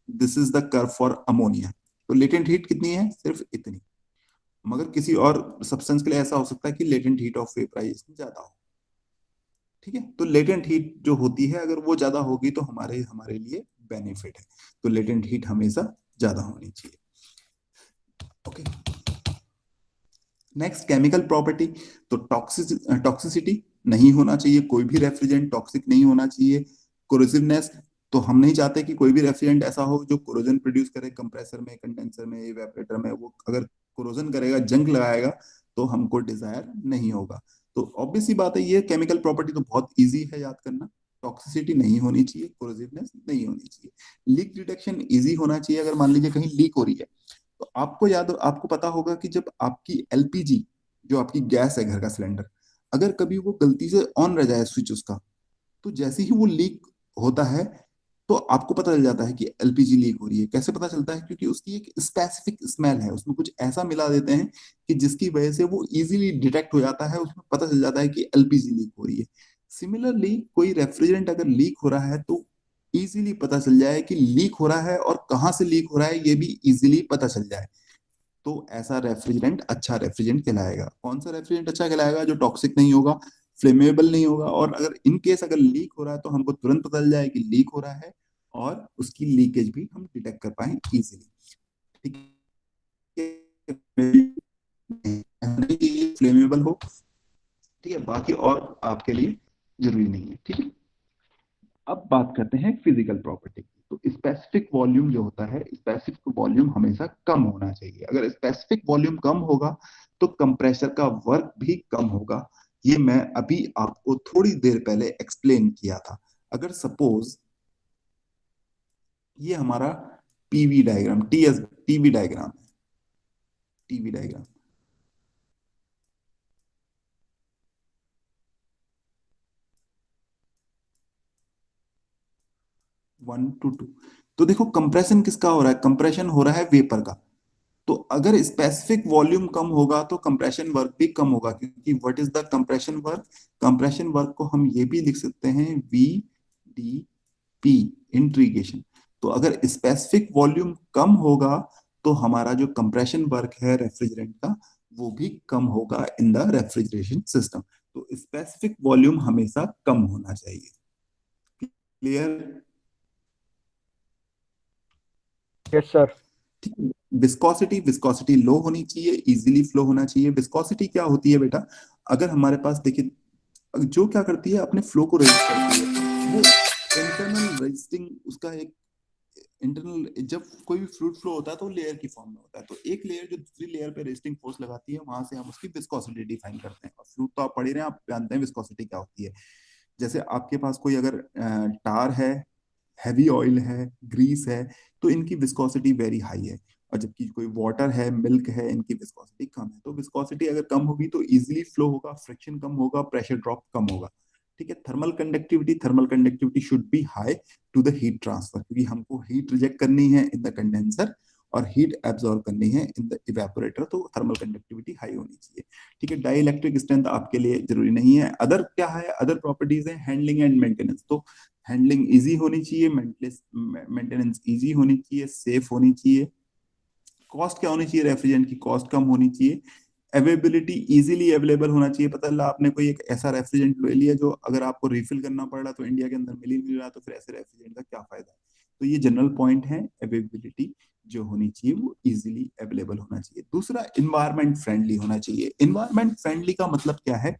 this is the curve for ammonia, तो लेटेंट हीट कितनी है? सिर्फ इतनी। मगर किसी और सब्सटेंस के लिए ऐसा हो सकता है कि लेटेंट हीट ऑफ वेपराइजेशन ज्यादा हो। ठीक है? तो लेटेंट हीट जो होती है, अगर वो ज्यादा होगी तो हमारे हमारे लिए बेनिफिट है। तो लेटेंट हीट हमेशा ज्यादा होनी चाहिए। Okay, next, chemical property. तो टॉक्सिसिटी नहीं होना चाहिए, कोई भी रेफ्रिजरेंट टॉक्सिक नहीं होना चाहिए। कोरोसिवनेस, तो हम नहीं चाहते कि कोई भी रेफ्रिजरेंट ऐसा हो जो कोरोजन प्रोड्यूस करे, कंप्रेसर में, कंडेंसर में, इवेपोरेटर में। वो अगर कोरोजन करेगा, जंग लगाएगा, तो हमको डिजायर नहीं होगा। तो ऑब्वियस सी बात है, ये केमिकल प्रॉपर्टी तो बहुत इजी है याद करना। टॉक्सिसिटी नहीं होनी चाहिए, कोरोसिवनेस नहीं होनी चाहिए। लीक डिटेक्शन इजी होना चाहिए। अगर मान लीजिए कहीं लीक हो रही है, तो आपको पता होगा कि जब आपकी एलपीजी, जो आपकी गैस है घर का सिलेंडर, अगर कभी वो गलती से ऑन रह जाए स्विच उसका, तो जैसे ही वो लीक होता है, तो आपको पता चल जाता है कि एलपीजी लीक हो रही है। कैसे पता चलता है? क्योंकि उसकी एक स्पेसिफिक स्मेल है, उसमें कुछ ऐसा मिला देते हैं कि जिसकी वजह से वो इजीली डिटेक्ट हो जाता है, उसमें पता चल जाता है कि एलपीजी लीक हो रही है। सिमिलरली कोई रेफ्रिजरेंट अगर लीक हो रहा है, तो इजीली पता चल जाए कि लीक हो रहा है, और कहाँ से लीक हो रहा है ये भी इजीली पता चल जाए, तो ऐसा रेफ्रिजरेंट अच्छा रेफ्रिजरेंट कहलाएगा। कौन सा रेफ्रिजरेंट अच्छा कहलाएगा? जो टॉक्सिक नहीं होगा, फ्लेमेबल नहीं होगा, और अगर इन केस अगर लीक हो रहा है तो हमको तुरंत पता चल जाए कि लीक हो रहा है, और उसकी लीकेज भी हम डिटेक्ट कर पाए इजीली। ठीक है? फ्लेमेबल हो, ठीक है, बाकी और आपके लिए जरूरी नहीं है। ठीक है? अब बात करते हैं फिजिकल प्रॉपर्टी की। तो स्पेसिफिक वॉल्यूम जो होता है, स्पेसिफिक वॉल्यूम हमेशा कम होना चाहिए। अगर स्पेसिफिक वॉल्यूम कम होगा तो कंप्रेसर का वर्क भी कम होगा। ये मैं अभी आपको थोड़ी देर पहले एक्सप्लेन किया था। अगर सपोज ये हमारा PV diagram, TV diagram, TV diagram 1 to 2, तो देखो कंप्रेशन किसका हो रहा है? कंप्रेशन हो रहा है वेपर का। तो अगर स्पेसिफिक वॉल्यूम कम होगा तो कंप्रेशन वर्क भी कम होगा, क्योंकि what is the compression work? Compression work को हम ये भी लिख सकते हैं वी डी पी, इंट्रीगेशन। तो अगर स्पेसिफिक वॉल्यूम कम होगा तो हमारा जो कंप्रेशन वर्क है रेफ्रिजरेंट का, वो भी कम होगा इन द रेफ्रिजरेशन सिस्टम। तो स्पेसिफिक वॉल्यूम हमेशा कम होना चाहिए। क्लियर? Yes sir. ठीक है? विस्कोसिटी, विस्कोसिटी लो होनी चाहिए, इजीली फ्लो होना चाहिए। विस्कोसिटी क्या होती है बेटा, अगर हमारे पास देखिए जो क्या करती है अपने फ्लो को रेजिस्ट करती है, वो इंटरनल रेजिस्टिंग उसका एक इंटरनल, जब कोई भी फ्लूइड फ्लो होता है तो लेयर की फॉर्म में होता है, तो एक लेयर जो दूसरी लेयर पे रेजिस्टिंग फोर्स लगाती है, वहां से हम उसकी विस्कोसिटी डिफाइन करते हैं। और फ्लूइड तो आप पढ़ ही रहे हैं, आप जानते हैं विस्कोसिटी क्या होती है। जैसे आपके पास कोई अगर टार है, हैवी ऑयल है, ग्रीस है, तो इनकी विस्कोसिटी वेरी हाई है। और जबकि कोई वाटर है, मिल्क है, इनकी विस्कोसिटी कम है। तो विस्कोसिटी अगर कम होगी तो इजीली फ्लो होगा, फ्रिक्शन कम होगा, प्रेशर ड्रॉप कम होगा। ठीक है। Thermal conductivity, thermal conductivity should be high to the heat transfer, क्योंकि हमको हीट रिजेक्ट करनी है इन द कंडेंसर और हीट एब्जॉर्ब करनी है इन द इवेपोरेटर, तो थर्मल कंडक्टिविटी हाई होनी चाहिए। ठीक है। डाई इलेक्ट्रिक स्ट्रेंथ आपके लिए जरूरी नहीं है। अदर क्या है, अदर प्रॉपर्टीज है, हैंडलिंग एंड मेंटेनेंस। तो हैंडलिंग इजी होनी चाहिए, मेंटेनेंस इजी होनी चाहिए, सेफ होनी चाहिए। कॉस्ट क्या होनी चाहिए, रेफ्रिजरेंट की कॉस्ट कम होनी चाहिए। अवेलेबिलिटी इजीली अवेलेबल होना चाहिए। पता चला आपने कोई एक ऐसा रेफ्रिजरेंट ले लिया जो अगर आपको रिफिल करना पड़ रहा तो इंडिया के अंदर मिल ही नहीं रहा, तो फिर ऐसे रेफ्रिजरेंट का क्या फायदा है। तो ये जनरल पॉइंट है, अवेलेबिलिटी जो होनी चाहिए वो इजीली अवेलेबल होना चाहिए। दूसरा, इन्वायरमेंट फ्रेंडली होना चाहिए। इन्वायरमेंट फ्रेंडली का मतलब क्या है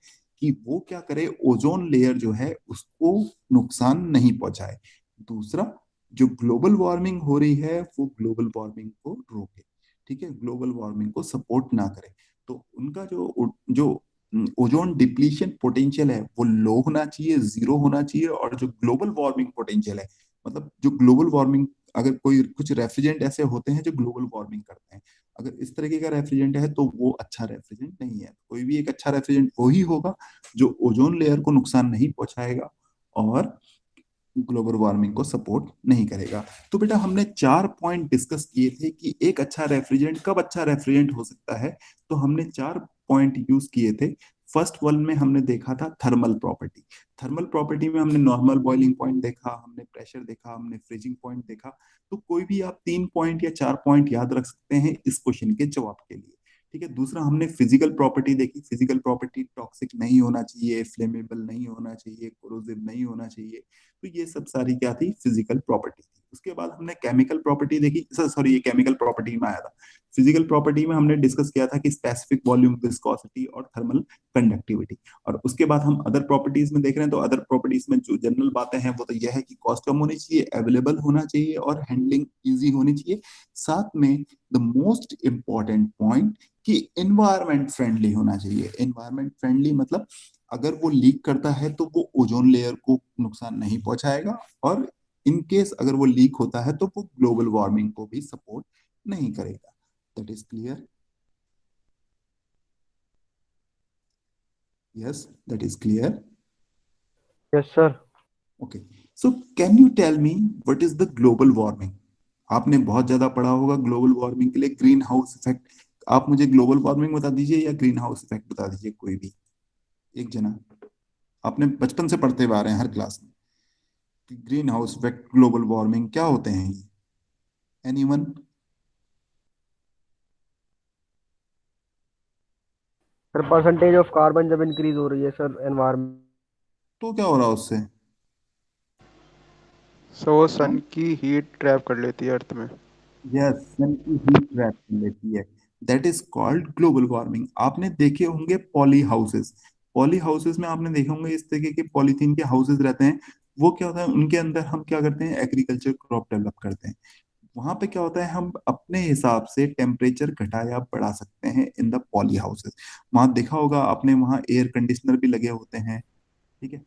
कि वो क्या करे, ओजोन लेयर जो है उसको नुकसान नहीं पहुंचाए। दूसरा, जो ग्लोबल वार्मिंग हो रही है वो ग्लोबल वार्मिंग को रोके। ठीक है, ग्लोबल वार्मिंग को सपोर्ट ना करे। तो उनका जो जो ओजोन डिप्लीशन पोटेंशियल है वो लो होना चाहिए, जीरो होना चाहिए। और जो ग्लोबल वार्मिंग पोटेंशियल है, मतलब जो ग्लोबल वार्मिंग, अगर कोई कुछ रेफ्रिजरेंट ऐसे होते हैं जो ग्लोबल वार्मिंग करते हैं, अगर इस तरीके का रेफ्रिजरेंट है तो वो अच्छा रेफ्रिजरेंट नहीं है। कोई भी एक अच्छा रेफ्रिजरेंट वही होगा जो ओजोन लेयर को नुकसान नहीं पहुंचाएगा और ग्लोबल वार्मिंग को सपोर्ट नहीं करेगा। तो बेटा हमने 4 पॉइंट डिस्कस किए थे कि एक अच्छा रेफ्रिजरेंट कब अच्छा रेफ्रिजरेंट हो सकता है। तो हमने 4 पॉइंट यूज किए थे। फर्स्ट वन में हमने देखा था थर्मल प्रॉपर्टी। थर्मल प्रॉपर्टी में हमने नॉर्मल बॉइलिंग पॉइंट देखा, हमने प्रेशर देखा, हमने फ्रीजिंग पॉइंट देखा। तो कोई भी आप 3 पॉइंट या 4 पॉइंट याद रख सकते हैं इस क्वेश्चन के जवाब के लिए। ठीक है। दूसरा, हमने फिजिकल प्रॉपर्टी देखी। फिजिकल प्रॉपर्टी, टॉक्सिक नहीं होना चाहिए, फ्लेमेबल नहीं होना चाहिए, कोरोसिव नहीं होना चाहिए। तो ये सब सारी क्या थी, फिजिकल प्रॉपर्टी थी। उसके बाद हमने केमिकल प्रॉपर्टी देखी, सॉरी ये केमिकल प्रॉपर्टी में आया था। फिजिकल प्रॉपर्टी में हमने डिस्कस किया था कि स्पेसिफिक वॉल्यूम, विस्कोसिटी और थर्मल कंडक्टिविटी। और उसके बाद हम अदर प्रॉपर्टीज में देख रहे हैं। तो अदर प्रॉपर्टीज में जो जनरल बातें हैं वो तो यह है कि कॉस्ट कम होनी चाहिए, अवेलेबल होना चाहिए और हैंडलिंग इजी होनी चाहिए। साथ में द मोस्ट इंपॉर्टेंट पॉइंट कि एनवायरमेंट फ्रेंडली होना चाहिए। एनवायरमेंट फ्रेंडली मतलब अगर वो लीक करता है तो वो ओजोन लेयर को नुकसान नहीं पहुंचाएगा, और इन केस अगर वो लीक होता है तो वो ग्लोबल वार्मिंग को भी सपोर्ट नहीं करेगा। That is clear? Yes, that is clear. Yes sir. Okay, so can you tell me what is the global warming? आपने बहुत ज्यादा पढ़ा होगा ग्लोबल वार्मिंग के लिए, ग्रीन हाउस इफेक्ट। आप मुझे ग्लोबल वार्मिंग बता दीजिए या ग्रीन हाउस इफेक्ट बता दीजिए, कोई भी एक जना। आपने बचपन से पढ़ते हुए आ रहे हैं हर क्लास में कि green house effect, global warming क्या होते हैं ये? Anyone? Sir percentage of carbon जब इंक्रीज हो रही है सर एनवायरमेंट। तो क्या हो रहा है उससे? सो वो हाँ, सन की हीट ट्रैप कर लेती है अर्थ में। यस, सन की हीट ट्रैप कर लेती है। That is called global warming. आपने देखे होंगे पॉली हाउसेस। पॉली हाउसेस में आपने देखे होंगे इस तरीके के पॉलीथीन के हाउसेस रहते हैं। वो क्या होता है, उनके अंदर हम क्या करते हैं, एग्रीकल्चर क्रॉप डेवलप करते हैं। वहां पे क्या होता है, हम अपने हिसाब से टेम्परेचर घटा या बढ़ा सकते हैं इन द पॉली हाउसेस। वहां देखा होगा आपने, वहां एयर कंडीशनर भी लगे होते हैं। ठीक है।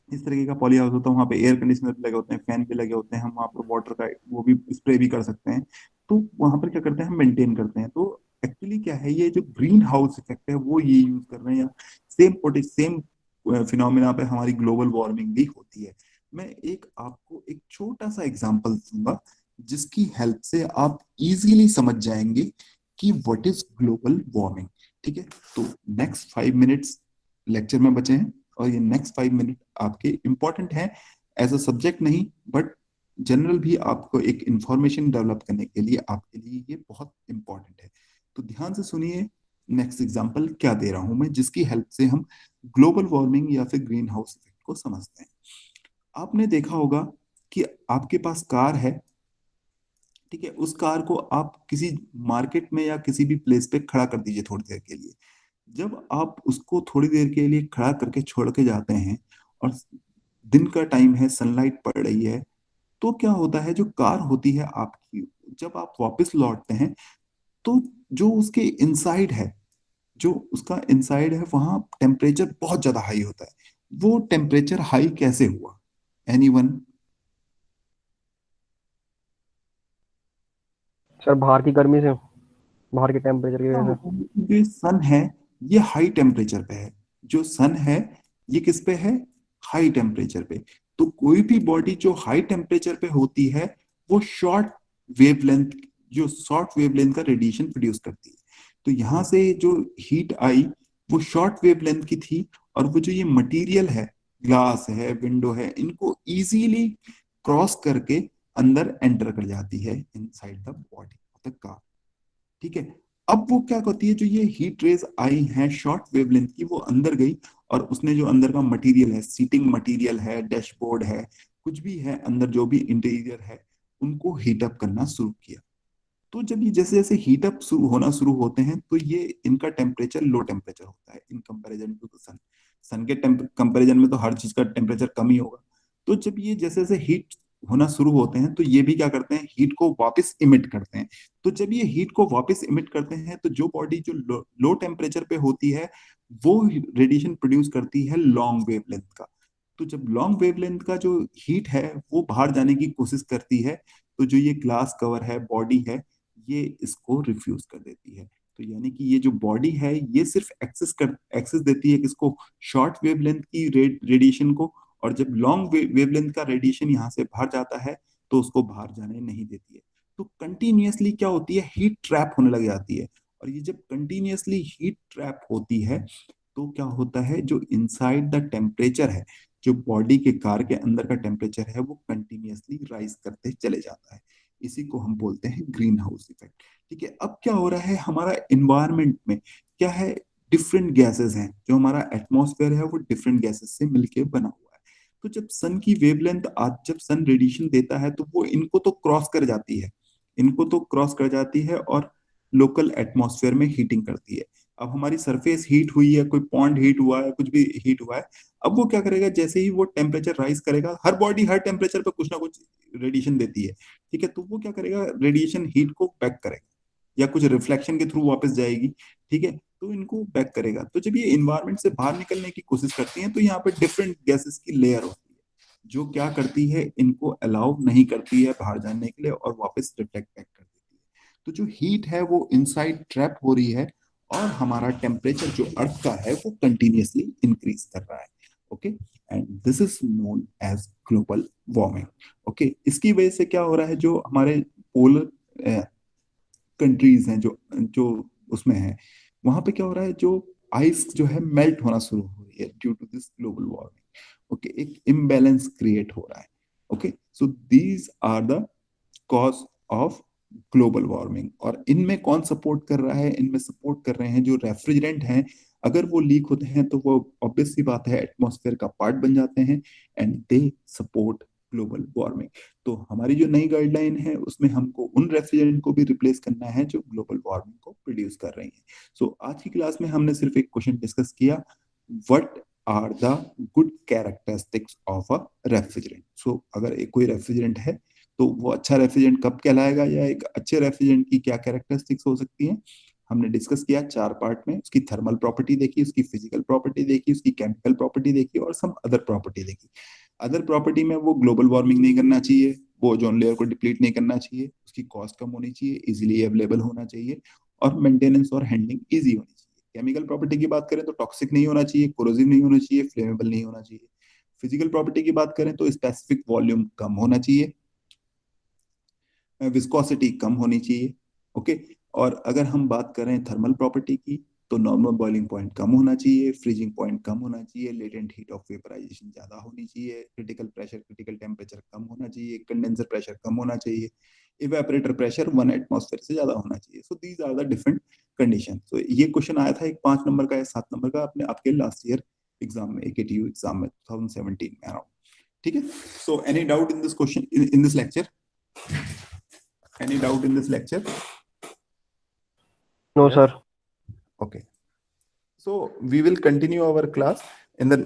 इस तरीके का पॉली हाउस होता है, वहाँ पे एयर कंडीशनर भी लगे होते हैं, फैन भी लगे होते हैं, हम वहाँ पर वाटर का वो भी स्प्रे भी कर सकते हैं। तो वहां पर क्या करते हैं, हम मेंटेन करते हैं। तो एक्चुअली क्या है, ये जो ग्रीन हाउस इफेक्ट है वो ये यूज कर रहे हैं, या सेम फिनोमिना पे हमारी ग्लोबल वार्मिंग भी होती है। मैं एक आपको एक छोटा सा एग्जांपल दूंगा जिसकी हेल्प से आप इजीली समझ जाएंगे कि व्हाट इज ग्लोबल वार्मिंग। ठीक है। तो नेक्स्ट 5 मिनट्स लेक्चर में बचे हैं, और ये नेक्स्ट 5 मिनट आपके इंपॉर्टेंट हैं एज अ सब्जेक्ट नहीं, बट जनरल भी आपको एक इंफॉर्मेशन डेवलप करने के लिए आपके लिए ये बहुत इंपॉर्टेंट है। तो ध्यान से सुनिए, नेक्स्ट एग्जांपल क्या दे रहा हूं मैं जिसकी हेल्प से हम ग्लोबल वार्मिंग या फिर ग्रीन हाउस इफेक्ट को समझते हैं। आपने देखा होगा कि आपके पास कार है। ठीक है, उस कार को आप किसी मार्केट में या किसी भी प्लेस पे खड़ा कर दीजिए थोड़ी देर के लिए। जब आप उसको थोड़ी देर के लिए खड़ा करके छोड़ के जाते हैं और दिन का टाइम है, सनलाइट पड़ रही है, तो क्या होता है, जो कार होती है आपकी, जब आप वापस लौटते हैं तो जो उसके इनसाइड है, जो उसका इनसाइड है, वहां टेम्परेचर बहुत ज्यादा हाई होता है। वो टेम्परेचर हाई कैसे हुआ? एनीवन? सर बाहर की गर्मी से, बाहर के टेम्परेचर की क्या वजह होता है कि जो सन है, ये हाई टेम्परेचर पे है। जो सन है, ये किस पे है? हाई टेम्परेचर पे। तो कोई भी बॉडी जो हाई टेम्परेचर पे होती है, वो वेवलेंथ शॉर्ट वेवलेंथ का रेडिएशन प्रोड्यूस करती है। तो यहाँ से जो हीट आई, वो शॉर्ट वेवलेंथ की थी। और वो जो ये मटेरियल है, ग्लास है, विंडो है, इनको इजीली क्रॉस करके अंदर एंटर कर जाती है inside the body of the car. ठीक है। अब वो क्या करती है, जो ये हीट रेज आई हैं शॉर्ट वेवलेंथ की, वो अंदर गई और उसने जो अंदर का मटेरियल है, सीटिंग मटेरियल है, डैशबोर्ड है, कुछ भी है अंदर, जो भी इंटीरियर है, उनको हीट अप करना शुरू किया। तो जब ये जैसे जैसे हीट अप होना शुरू होते हैं, तो ये इनका टेम्परेचर लो टेम्परेचर होता है इन कंपैरिजन टू द सन। सन के कंपैरिजन में तो हर चीज का टेम्परेचर कम ही होगा। तो जब ये जैसे जैसे हीट होना शुरू होते हैं, तो ये भी क्या करते हैं, हीट को वापस इमिट करते हैं। तो जब ये हीट को वापस इमिट करते हैं, तो जो बॉडी जो लो टेम्परेचर पे होती है, वो रेडिएशन प्रोड्यूस करती है लॉन्ग वेवलेंथ का। तो जब लॉन्ग वेवलेंथ का जो हीट है वो बाहर जाने की कोशिश करती है, तो जो ये ग्लास कवर है, बॉडी है, ये इसको रिफ्यूज कर देती है। तो यानी कि ये जो बॉडी है, ये सिर्फ एक्सेस देती है किसको? शॉर्ट वेवलेंथ की रेडिएशन को। और जब लॉन्ग वेवलेंथ का रेडिएशन यहाँ से बाहर जाता है, तो उसको बाहर जाने नहीं देती है। तो कंटिन्यूअसली क्या होती है, हीट ट्रैप होने लग जाती है। और ये जब कंटिन्यूअसली हीट ट्रैप होती है, तो क्या होता है, जो इनसाइड द टेम्परेचर है, जो बॉडी के कार के अंदर का टेम्परेचर है, वो कंटिन्यूअसली राइज करते चले जाता है। इसी को हम बोलते हैं ग्रीन हाउस इफेक्ट। ठीक है। अब क्या हो रहा है हमारा इन्वायरमेंट में, क्या है, डिफरेंट गैसेस हैं। जो हमारा एटमॉस्फेयर है, वो डिफरेंट गैसेस से मिलके बना हुआ है। तो जब सन की वेवलेंथ, आज जब सन रेडिएशन देता है, तो वो इनको तो क्रॉस कर जाती है, इनको तो क्रॉस कर जाती है और लोकल एटमॉस्फेयर में हीटिंग करती है। अब हमारी सरफेस हीट हुई है, कोई पॉन्ड हीट हुआ है, कुछ भी हीट हुआ है, अब वो क्या करेगा, जैसे ही वो टेम्परेचर राइज करेगा, हर बॉडी हर टेम्परेचर पे कुछ ना कुछ रेडिएशन देती है। ठीक है। तो वो क्या करेगा, रेडिएशन हीट को बैक करेगा, या कुछ रिफ्लेक्शन के थ्रू वापस जाएगी। ठीक है। तो इनको बैक करेगा। तो जब ये इन्वायरमेंट से बाहर निकलने की कोशिश करती हैं, तो यहाँ पे डिफरेंट गैसेस की लेयर होती है, जो क्या करती है, इनको अलाउ नहीं करती है बाहर जाने के लिए, और वापस रिफ्लेक्ट बैक कर देती है। तो जो हीट है वो इनसाइड ट्रैप हो रही है, और हमारा टेम्परेचर जो अर्थ का है, वो कंटिन्यूअसली इंक्रीज कर रहा है। Okay. And this is known as global warming. Okay. इसकी वजह से क्या हो रहा है, जो हमारे पोलर कंट्रीज हैं, जो जो उसमें है, वहां पे क्या हो रहा है, जो आइस जो है मेल्ट होना शुरू हो रही है due to this global warming. Okay. एक इम्बैलेंस क्रिएट हो रहा है। Okay. So these are the cause of global warming. और इनमें कौन सपोर्ट कर रहा है? इनमें सपोर्ट कर रहे हैं जो रेफ्रिजरेंट हैं। अगर वो लीक होते हैं, तो वो ऑब्वियस सी बात है, एटमॉस्फेयर का पार्ट बन जाते हैं, and they support global warming. तो हमारी जो नई गाइडलाइन है, उसमें हमको उन रेफ्रिजरेंट को भी रिप्लेस करना है जो ग्लोबल वार्मिंग को प्रोड्यूस कर रही हैं। सो आज की क्लास में हमने सिर्फ एक क्वेश्चन डिस्कस किया, what are the good characteristics of a refrigerant. So अगर एक कोई रेफ्रिजरेंट है, तो वो अच्छा रेफ्रिजरेंट कब कहलाएगा, या एक अच्छे रेफ्रिजरेंट की क्या कैरेक्टरिस्टिक्स हो सकती हैं, हमने डिस्कस किया 4 पार्ट में। उसकी थर्मल प्रॉपर्टी देखी, उसकी फिजिकल प्रॉपर्टी देखी, उसकी केमिकल प्रॉपर्टी देखी, और सम अदर प्रॉपर्टी देखी। अदर प्रॉपर्टी में वो ग्लोबल वार्मिंग नहीं करना चाहिए, वो ओजोन लेयर को डिप्लीट नहीं करना चाहिए, उसकी कॉस्ट कम होनी चाहिए, इजीली अवेलेबल होना चाहिए, और मेंटेनेंस और हैंडलिंग इजी होनी चाहिए। केमिकल प्रॉपर्टी की बात करें तो टॉक्सिक नहीं होना चाहिए, कोरोसिव नहीं होना चाहिए, फ्लेमेबल नहीं होना चाहिए। फिजिकल प्रॉपर्टी की बात करें तो स्पेसिफिक वॉल्यूम कम होना चाहिए, विस्कोसिटी कम होनी चाहिए। ओके। और अगर हम बात करें थर्मल प्रॉपर्टी की, तो नॉर्मल बॉइलिंग पॉइंट कम होना चाहिए, फ्रीजिंग पॉइंट कम होना चाहिए, लेटेंट हीट ऑफ वेपराइजेशन ज्यादा होनी चाहिए, क्रिटिकल प्रेशर क्रिटिकल टेम्परेचर कम होना चाहिए, कंडेंसर प्रेशर कम होना चाहिए, इवेपोरेटर प्रेशर 1 एटमॉस्फेयर से ज्यादा होना चाहिए। So these are the different condition. तो ये क्वेश्चन आया था एक 5 नंबर का या 7 नंबर का, अपने आपके लास्ट ईयर एग्जाम में, AKTU एग्जाम में 2017 में अराउंड। ठीक है। So any doubt in this question, in this lecture? Any doubt in this lecture? No Yes. सर. Okay. So we will continue our class in the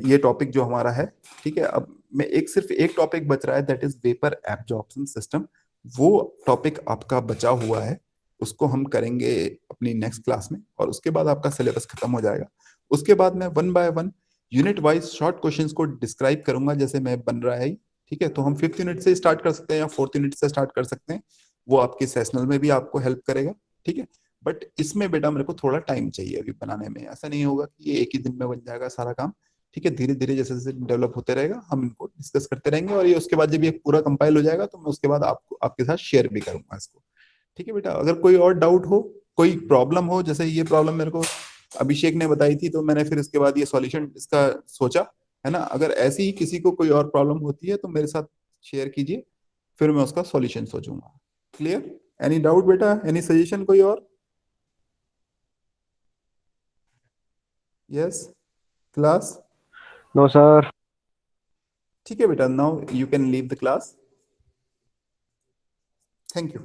ये topic जो हमारा है, ठीक है. अब मैं सिर्फ एक टॉपिक बच रहा है, that is vapour absorption system. वो टॉपिक आपका बचा हुआ है, उसको हम करेंगे अपनी नेक्स्ट क्लास में, और उसके बाद आपका सिलेबस खत्म हो जाएगा. उसके बाद मैं 1 by 1 unit wise short questions को डिस्क्राइब करूंगा, जैसे मैं बन रहा है, ठीक है. तो हम 5th यूनिट से स्टार्ट कर सकते हैं या 4th यूनिट से स्टार्ट कर सकते हैं, वो आपके सेशनल में भी आपको हेल्प करेगा, ठीक है. बट इसमें बेटा मेरे को थोड़ा टाइम चाहिए अभी बनाने में. ऐसा नहीं होगा कि ये एक ही दिन में बन जाएगा सारा काम, ठीक है. धीरे धीरे जैसे जैसे डेवलप होते रहेगा हम इनको डिस्कस करते रहेंगे, और ये उसके बाद जब ये पूरा कंपाइल हो जाएगा तो मैं उसके बाद आपको आपके साथ शेयर भी करूंगा इसको, ठीक है बेटा. अगर कोई और डाउट हो, कोई प्रॉब्लम हो, जैसे ये प्रॉब्लम मेरे को अभिषेक ने बताई थी, तो मैंने फिर इसके बाद ये सॉल्यूशन इसका सोचा, है ना. अगर ऐसी ही किसी को कोई और प्रॉब्लम होती है तो मेरे साथ शेयर कीजिए, फिर मैं उसका सॉल्यूशन सोचूंगा. क्लियर? एनी डाउट बेटा? एनी सजेशन कोई और? Yes class? No sir. ठीक है बेटा, now you can leave the class. Thank you.